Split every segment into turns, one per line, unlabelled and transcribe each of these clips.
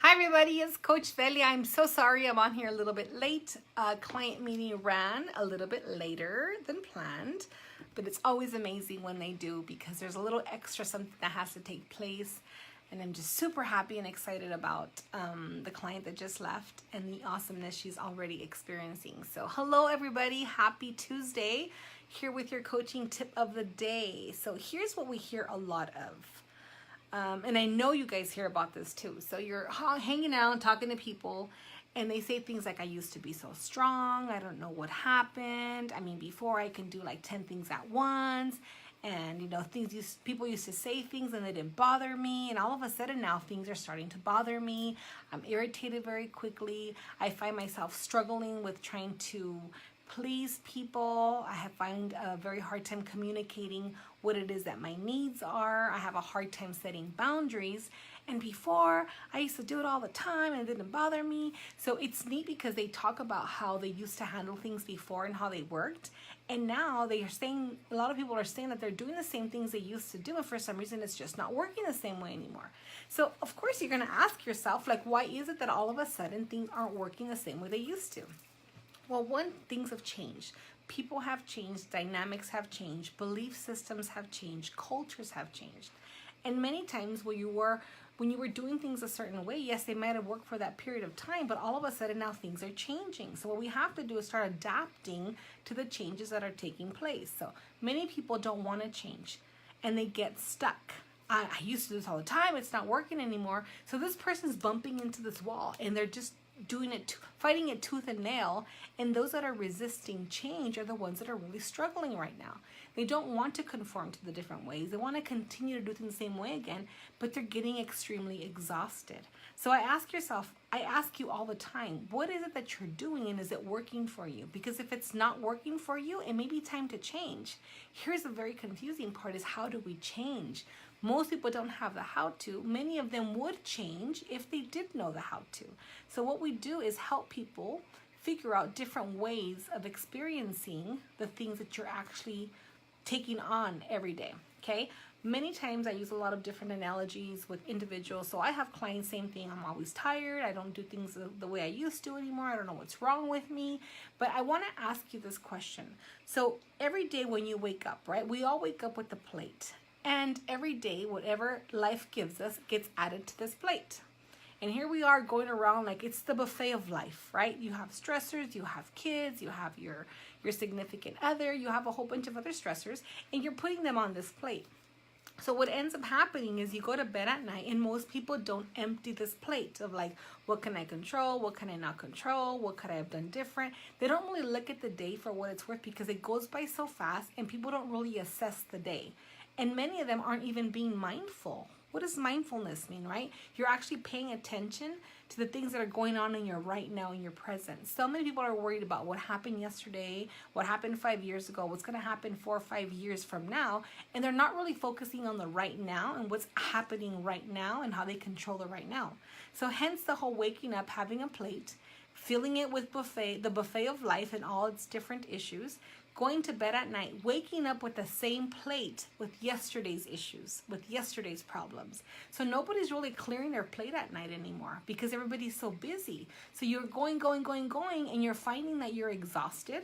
Hi everybody, it's Coach Velia. I'm so sorry I'm on here a little bit late. Client meeting ran a little bit later than planned, but it's always amazing when they do because there's a little extra something that has to take place. And I'm just super happy and excited about the client that just left and the awesomeness she's already experiencing. So hello everybody, happy Tuesday, here with your coaching tip of the day. So here's what we hear a lot of. And I know you guys hear about this too. So you're hanging out, talking to people, and they say things like, I used to be so strong. I don't know what happened. I mean, before I can do like 10 things at once. And, you know, people used to say things and they didn't bother me. And all of a sudden now things are starting to bother me. I'm irritated very quickly. I find myself struggling with trying to please people. I find a very hard time communicating what it is that my needs are. I have a hard time setting boundaries. And before, I used to do it all the time and it didn't bother me. So it's neat because they talk about how they used to handle things before and how they worked. And now they are saying, a lot of people are saying that they're doing the same things they used to do. And for some reason, it's just not working the same way anymore. So of course, you're going to ask yourself, like, why is it that all of a sudden things aren't working the same way they used to? Well, one, things have changed. People have changed, dynamics have changed, belief systems have changed, cultures have changed. And many times when you were doing things a certain way, yes, they might have worked for that period of time, but all of a sudden now things are changing. So what we have to do is start adapting to the changes that are taking place. So many people don't want to change and they get stuck. I used to do this all the time, it's not working anymore. So this person's bumping into this wall and they're just doing it, fighting it tooth and nail, and those that are resisting change are the ones that are really struggling right now. They don't want to conform to the different ways. They want to continue to do things the same way again, but they're getting extremely exhausted. So I ask you all the time, what is it that you're doing and is it working for you? Because if it's not working for you, it may be time to change. Here's the very confusing part is, how do we change? Most people don't have the how to. Many of them would change if they did know the how to. So what we do is help people figure out different ways of experiencing the things that you're actually taking on every day, okay? Many times I use a lot of different analogies with individuals. So I have clients, same thing, I'm always tired. I don't do things the way I used to anymore. I don't know what's wrong with me. But I want to ask you this question. So every day when you wake up, right, we all wake up with a plate. And every day, whatever life gives us gets added to this plate. And here we are going around like it's the buffet of life, right? You have stressors, you have kids, you have your significant other, you have a whole bunch of other stressors, and you're putting them on this plate. So what ends up happening is you go to bed at night and most people don't empty this plate of like, what can I control? What can I not control? What could I have done different? They don't really look at the day for what it's worth because it goes by so fast and people don't really assess the day. And many of them aren't even being mindful. What does mindfulness mean, right? You're actually paying attention to the things that are going on in your right now, in your present. So many people are worried about what happened yesterday, what happened 5 years ago, what's going to happen 4 or 5 years from now. And they're not really focusing on the right now and what's happening right now and how they control the right now. So hence the whole waking up, having a plate, filling it with the buffet of life and all its different issues, going to bed at night, waking up with the same plate with yesterday's issues, with yesterday's problems. So nobody's really clearing their plate at night anymore because everybody's so busy. So you're going, and you're finding that you're exhausted.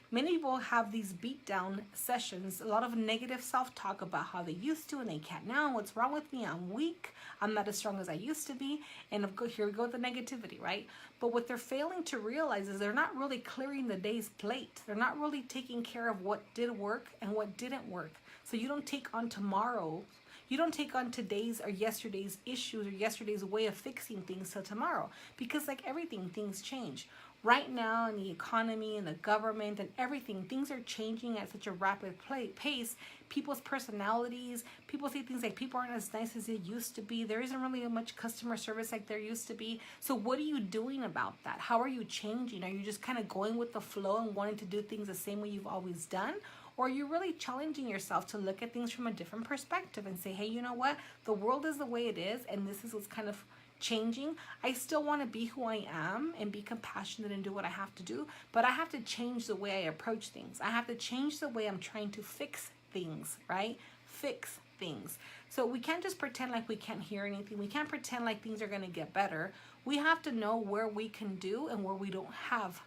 Many people have these beat down sessions, a lot of negative self-talk about how they used to and they can't now. What's wrong with me? I'm weak. I'm not as strong as I used to be. And here we go with the negativity, right? But what they're failing to realize is they're not really clearing the day's plate. They're not really taking care of what did work and what didn't work. So you don't take on tomorrow. You don't take on today's or yesterday's issues or yesterday's way of fixing things till tomorrow. Because like everything, things change. Right now in the economy and the government and everything, things are changing at such a rapid pace. People's personalities, people say things like people aren't as nice as they used to be. There isn't really much customer service like there used to be. So what are you doing about that? How are you changing? Are you just kind of going with the flow and wanting to do things the same way you've always done? Or are you really challenging yourself to look at things from a different perspective and say, hey, you know what? The world is the way it is and this is what's kind of changing. I still want to be who I am and be compassionate and do what I have to do, but I have to change the way I approach things. I have to change the way I'm trying to fix things, right? Fix things. So we can't just pretend like we can't hear anything. We can't pretend like things are going to get better. We have to know where we can do and where we don't have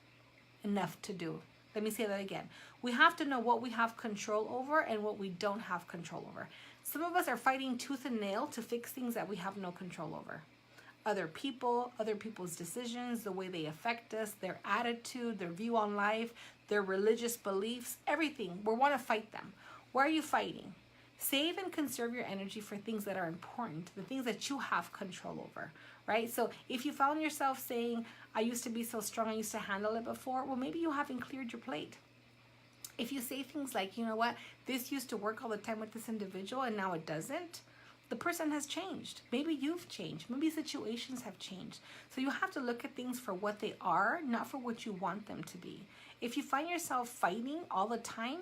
enough to do. Let me say that again. We have to know what we have control over and what we don't have control over. Some of us are fighting tooth and nail to fix things that we have no control over. Other people, other people's decisions, the way they affect us, their attitude, their view on life, their religious beliefs, everything. We want to fight them. Why are you fighting? Save and conserve your energy for things that are important, the things that you have control over, right? So if you found yourself saying, I used to be so strong, I used to handle it before, well, maybe you haven't cleared your plate. If you say things like, you know what, this used to work all the time with this individual and now it doesn't, the person has changed. Maybe you've changed. Maybe situations have changed. So you have to look at things for what they are, not for what you want them to be. If you find yourself fighting all the time,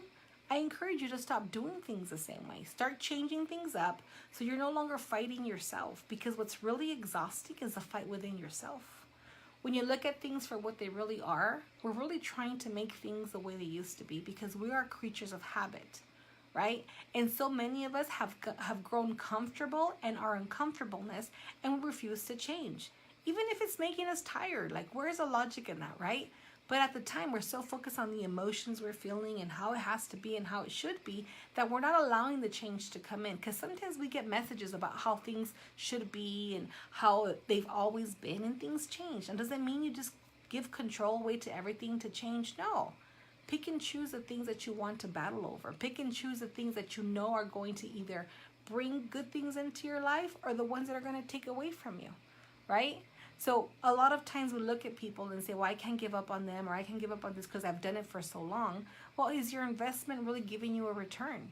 I encourage you to stop doing things the same way. Start changing things up so you're no longer fighting yourself, because what's really exhausting is the fight within yourself. When you look at things for what they really are, we're really trying to make things the way they used to be because we are creatures of habit, right? And so many of us have grown comfortable in our uncomfortableness and we refuse to change. Even if it's making us tired, like where's the logic in that, right? But at the time, we're so focused on the emotions we're feeling and how it has to be and how it should be that we're not allowing the change to come in. Because sometimes we get messages about how things should be and how they've always been, and things change. And does that mean you just give control away to everything to change? No. Pick and choose the things that you want to battle over. Pick and choose the things that you know are going to either bring good things into your life or the ones that are going to take away from you, right? So a lot of times we look at people and say, well, I can't give up on them, or I can give up on this because I've done it for so long. Well, is your investment really giving you a return?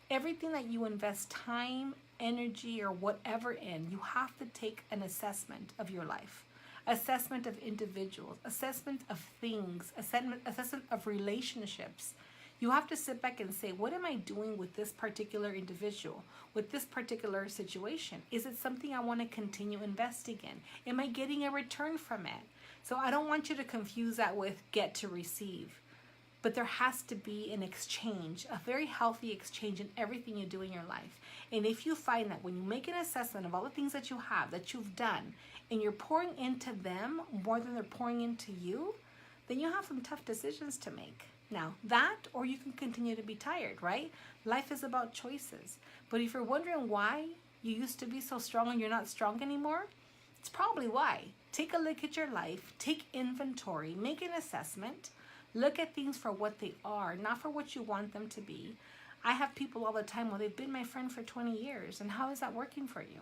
Everything that you invest time, energy, or whatever in, you have to take an assessment of your life, assessment of individuals, assessment of things, assessment of relationships. You have to sit back and say, what am I doing with this particular individual, with this particular situation? Is it something I want to continue investing in? Am I getting a return from it? So I don't want you to confuse that with get to receive. But there has to be an exchange, a very healthy exchange in everything you do in your life. And if you find that when you make an assessment of all the things that you have, that you've done, and you're pouring into them more than they're pouring into you, then you have some tough decisions to make. Now, that, or you can continue to be tired, right? Life is about choices. But if you're wondering why you used to be so strong and you're not strong anymore, it's probably why. Take a look at your life, take inventory, make an assessment, look at things for what they are, not for what you want them to be. I have people all the time, well, they've been my friend for 20 years, and how is that working for you?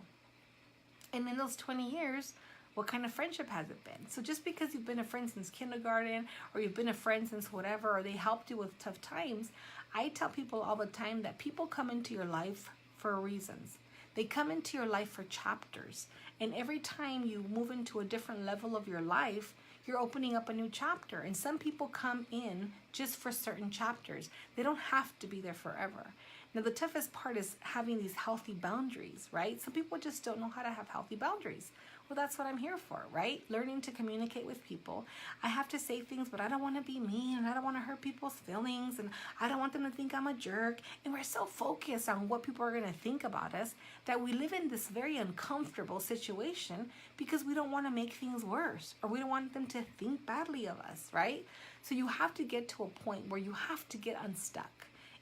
And in those 20 years, what kind of friendship has it been? So just because you've been a friend since kindergarten, or you've been a friend since whatever, or they helped you with tough times, I tell people all the time that people come into your life for reasons. They come into your life for chapters. And every time you move into a different level of your life, you're opening up a new chapter. And some people come in just for certain chapters. They don't have to be there forever. Now, the toughest part is having these healthy boundaries, right? Some people just don't know how to have healthy boundaries. Well, that's what I'm here for, right? Learning to communicate with people. I have to say things, but I don't want to be mean, and I don't want to hurt people's feelings, and I don't want them to think I'm a jerk. And we're so focused on what people are going to think about us that we live in this very uncomfortable situation because we don't want to make things worse, or we don't want them to think badly of us, right? So you have to get to a point where you have to get unstuck.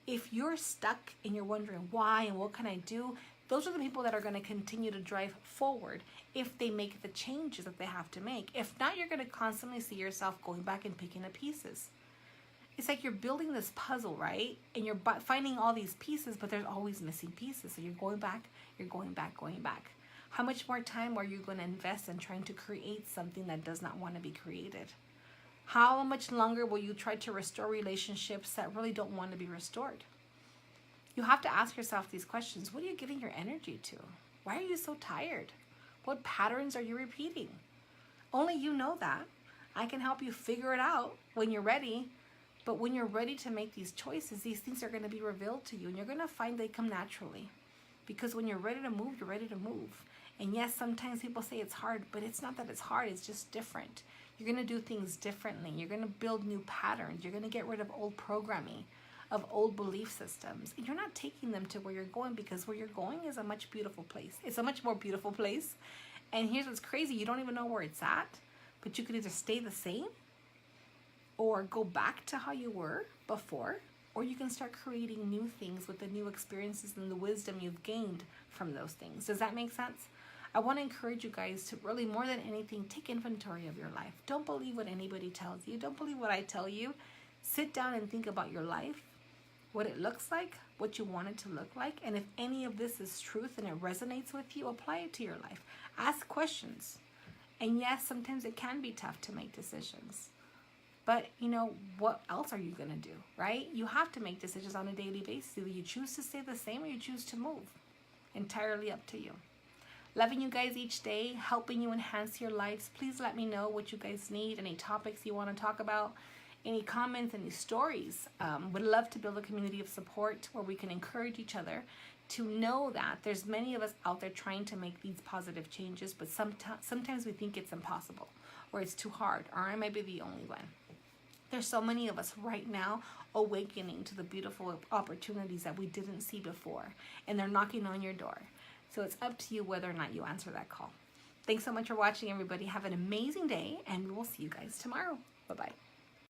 If you're stuck and you're wondering why and what can I do, those are the people that are going to continue to drive forward if they make the changes that they have to make. If not, you're going to constantly see yourself going back and picking up pieces. It's like you're building this puzzle, right? And you're finding all these pieces, but there's always missing pieces. So you're going back, going back. How much more time are you going to invest in trying to create something that does not want to be created? How much longer will you try to restore relationships that really don't want to be restored? You have to ask yourself these questions. What are you giving your energy to? Why are you so tired? What patterns are you repeating? Only you know that. I can help you figure it out when you're ready. But when you're ready to make these choices, these things are going to be revealed to you. And you're going to find they come naturally. Because when you're ready to move, you're ready to move. And yes, sometimes people say it's hard, but it's not that it's hard. It's just different. You're going to do things differently. You're going to build new patterns. You're going to get rid of old programming. of old belief systems. And you're not taking them to where you're going, because where you're going is a much beautiful place. It's a much more beautiful place. And here's what's crazy. You don't even know where it's at, but you could either stay the same or go back to how you were before, or you can start creating new things with the new experiences and the wisdom you've gained from those things. Does that make sense? I want to encourage you guys to really, more than anything, take inventory of your life. Don't believe what anybody tells you. Don't believe what I tell you. Sit down and think about your life, what it looks like, what you want it to look like. And if any of this is truth and it resonates with you, apply it to your life. Ask questions. And yes, sometimes it can be tough to make decisions. But, you know, what else are you going to do, right? You have to make decisions on a daily basis. Either you choose to stay the same or you choose to move. Entirely up to you. Loving you guys each day, helping you enhance your lives. Please let me know what you guys need, any topics you want to talk about, any comments, any stories. Would love to build a community of support where we can encourage each other to know that there's many of us out there trying to make these positive changes, but sometimes we think it's impossible or it's too hard, or I might be the only one. There's so many of us right now awakening to the beautiful opportunities that we didn't see before, and they're knocking on your door. So it's up to you whether or not you answer that call. Thanks so much for watching, everybody. Have an amazing day, and we will see you guys tomorrow. Bye-bye.